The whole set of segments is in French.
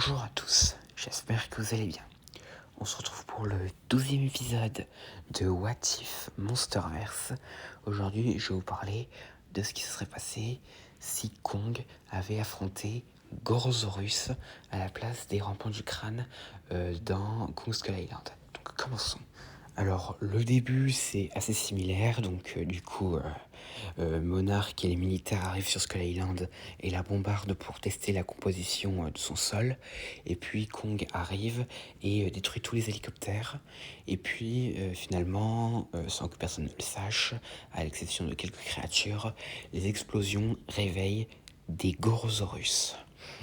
Bonjour à tous, j'espère que vous allez bien. On se retrouve pour le 12e épisode de What If Monsterverse. Aujourd'hui, je vais vous parler de ce qui se serait passé si Kong avait affronté Gorosaurus à la place des rampants du crâne dans Kong Skull Island. Donc commençons. Alors le début c'est assez similaire, donc Monarch et les militaires arrivent sur Skull Island et la bombardent pour tester la composition de son sol. Et puis Kong arrive et détruit tous les hélicoptères. Et puis finalement, sans que personne ne le sache, à l'exception de quelques créatures, les explosions réveillent des Gorosaurus.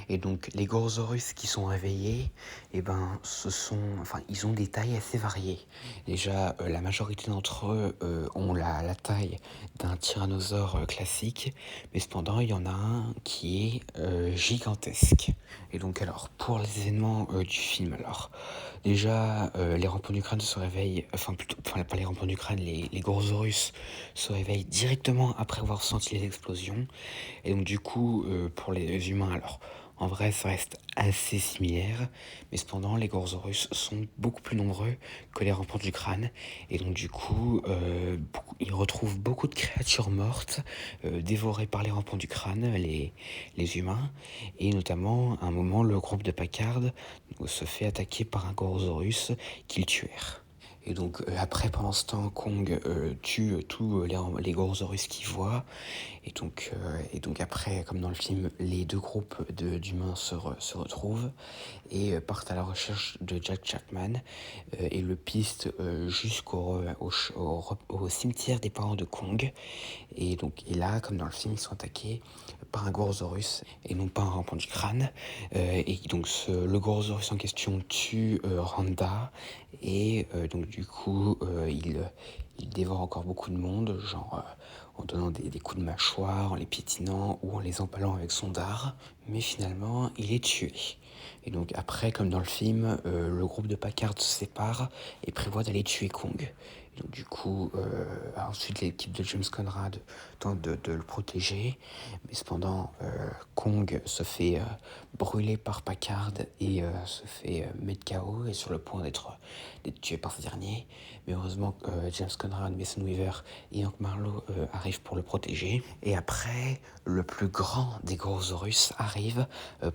Et donc les Gorosaurus qui sont réveillés, ils ont des tailles assez variées. Déjà, la majorité d'entre eux ont la taille d'un tyrannosaure classique, mais cependant il y en a un qui est gigantesque. Et donc alors, pour les événements du film, alors déjà les rampants du crâne se réveillent, pas les rampants du crâne, les Gorosaurus se réveillent directement après avoir senti les explosions. Et donc du coup, pour les humains, alors en vrai ça reste assez similaire, mais cependant les Gorosaurus sont beaucoup plus nombreux que les rampants du crâne. Et donc du coup, ils retrouvent beaucoup de créatures mortes, dévorées par les rampants du crâne, les humains. Et notamment, à un moment, le groupe de Packard se fait attaquer par un Gorosaurus qu'ils tuèrent. Et donc après, pendant ce temps, Kong tue tous les Gorosaurus qu'il voit. Et donc après, comme dans le film, les deux groupes d'humains se retrouvent et partent à la recherche de Jack Chapman et le pistent au cimetière des parents de Kong. Et là, comme dans le film, ils sont attaqués par un Gorosaurus et non pas un rampant du crâne. Et donc le Gorosaurus en question tue Randa et il dévore encore beaucoup de monde, genre en donnant des coups de mâchoire, en les piétinant ou en les empalant avec son dard. Mais finalement, il est tué. Et donc après, comme dans le film, le groupe de Packard se sépare et prévoit d'aller tuer Kong. Et donc du coup, ensuite l'équipe de James Conrad tente de le protéger, mais cependant Kong se fait brûler par Packard et se fait mettre KO et sur le point d'être tué par ce dernier. Mais heureusement James Conrad, Mason Weaver et Hank Marlowe arrivent pour le protéger. Et après, le plus grand des Gorosaurus arrive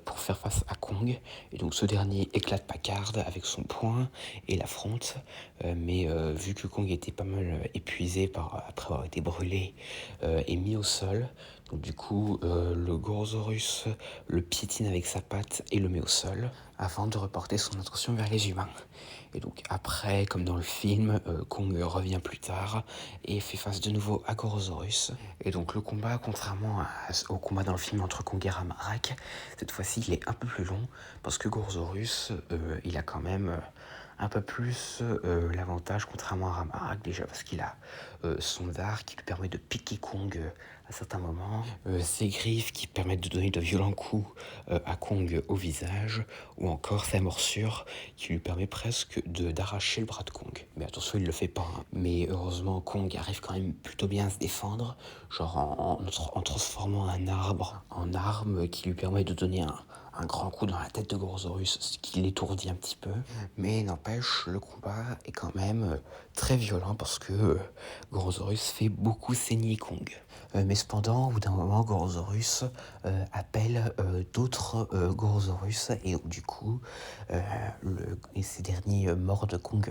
pour faire face à Kong. Et donc ce dernier éclate Packard avec son poing et l'affronte. Mais vu que Kong était pas mal épuisé après avoir été brûlé et mis au sol, donc du coup le Gorosaurus le piétine avec sa patte et le met au sol avant de reporter son attention vers les humains. Et donc après, comme dans le film, Kong revient plus tard et fait face de nouveau à Gorosaurus. Et donc le combat, contrairement au combat dans le film entre Kong et Ramarak, cette fois-ci il est un peu plus long parce que Gorosaurus, il a quand même un peu plus l'avantage, contrairement à Ramarak, déjà parce qu'il a son dard qui lui permet de piquer Kong à certains moments, ses griffes qui permettent de donner de violents coups à Kong au visage, ou encore sa morsure qui lui permet presque d'arracher le bras de Kong. Mais attention, il le fait pas, hein. Mais heureusement, Kong arrive quand même plutôt bien à se défendre, genre en transformant un arbre en arme qui lui permet de donner un grand coup dans la tête de Gorosaurus, ce qui l'étourdit un petit peu. Mais n'empêche, le combat est quand même très violent parce que Gorosaurus fait beaucoup saigner Kong. Mais cependant, au bout d'un moment, Gorosaurus appelle d'autres Gorosaurus et du coup, ces derniers mordent Kong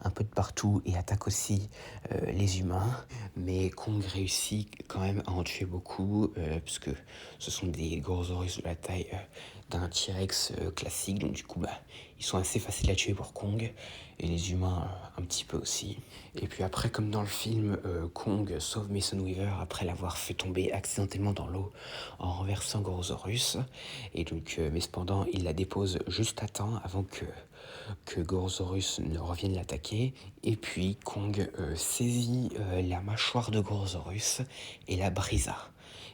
un peu de partout et attaquent aussi les humains. Mais Kong réussit quand même à en tuer beaucoup puisque ce sont des Gorosaurus de la taille d'un T-Rex classique, donc du coup ils sont assez faciles à tuer pour Kong et les humains un petit peu aussi. Et puis après, comme dans le film, Kong sauve Mason Weaver après l'avoir fait tomber accidentellement dans l'eau en renversant Gorosaurus. Et donc, mais cependant, il la dépose juste à temps avant que Gorosaurus ne revienne l'attaquer. Et puis Kong saisit la mâchoire de Gorosaurus et la brisa.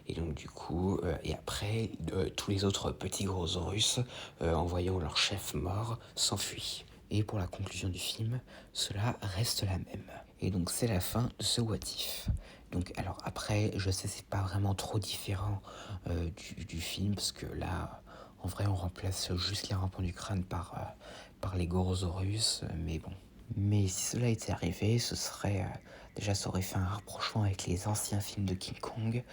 Et donc du coup, et après, tous les autres petits Gorosaurus, en voyant leur chef mort, s'enfuient. Et pour la conclusion du film, cela reste la même. Et donc c'est la fin de ce What If. Donc alors après, je sais c'est pas vraiment trop différent du film, parce que là, En vrai, on remplace juste les rampants du crâne par les Gorosaurus, mais bon. Mais si cela était arrivé, déjà ça aurait fait un rapprochement avec les anciens films de King Kong,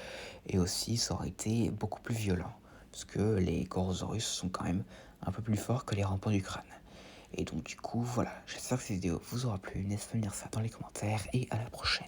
et aussi ça aurait été beaucoup plus violent, parce que les Gorosaurus sont quand même un peu plus forts que les rampants du crâne. Et donc du coup, voilà, j'espère que cette vidéo vous aura plu, n'hésitez pas à me dire ça dans les commentaires, et à la prochaine.